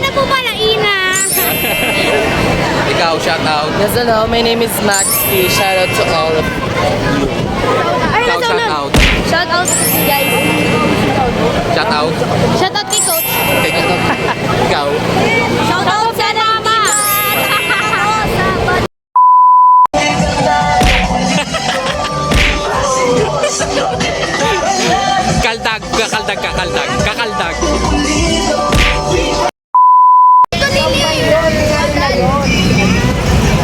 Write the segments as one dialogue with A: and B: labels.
A: Ina po pala, Ina.
B: Ikaw, shout out.
C: Yes, hello. My name is Maxi. Shout out to all of you.
A: Ay,
B: Ikaw,
A: nasa
B: shout
A: ulan.
B: out.
A: Shout out, guys.
B: Shout out.
A: Shout out kay Coach.
B: Ikaw.
A: Shout out sa mama.
B: Kaldag, kakaldag.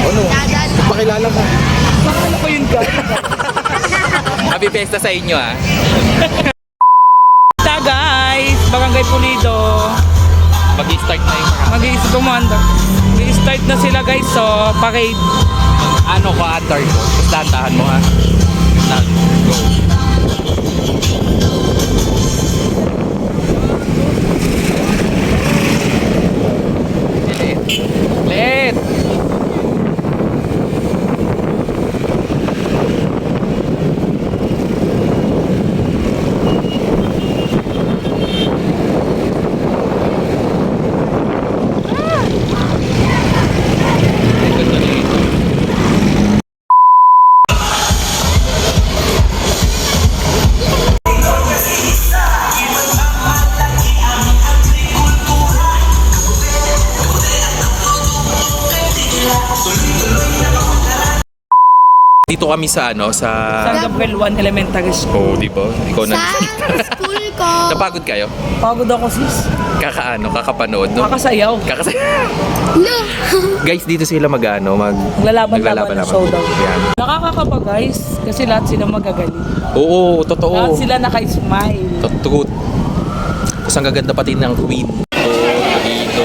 B: Ano? Pakilala ka. Pakilala ko yun ka. Happy Fiesta sa inyo ah.
D: Ta guys, Barangay Pulido.
B: Mag-start na yung mga.
D: Mag-start na sila guys, so parade.
B: Ano ko, under ko. Tapos dahan mo ha. Go. Let. Dito kami sa ano,
D: San
B: sa...
D: Gabriel 1 Elementary
B: Oh,
D: School.
B: di ba? Ikaw na.
A: Sa school ko.
B: Napagod kayo?
D: Pagod ako sis.
B: Kakapanood, no?
D: Kakasayaw.
A: No.
B: Guys, dito sila
D: Naglalaban-laban ng showdown.
B: Yan.
D: Nakakakaba guys, kasi lahat sila magagaling.
B: Oo, totoo.
D: Lahat sila naka-smile.
B: Totoo. Tapos ang gaganda pati ng queen. Dito.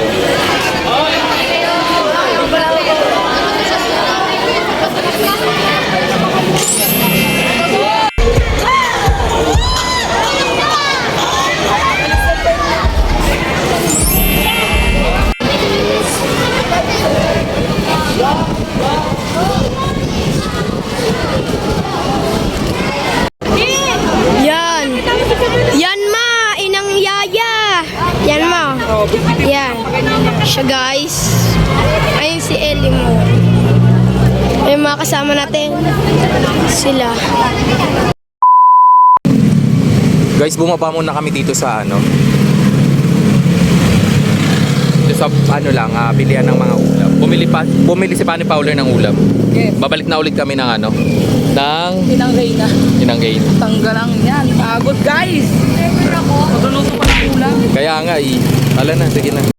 A: Yan. Yan ma, inang yaya. Yan ma. Yan. Siya guys. Ayun si Ellie mo. Ayun mga kasama natin. Sila.
B: Guys, bumaba muna kami dito sa ano. Sa ano lang, bilihan ng mga ulam. Bumili si Pani Fowler ng ulam.
D: Yes.
B: Babalik na ulit kami ng ano, ng
D: Tinanggay na.
B: Tinanggay.
D: Tanggal lang yan. Pagod guys. Matuluto pa ng ulam.
B: Kaya nga ala na, sige na.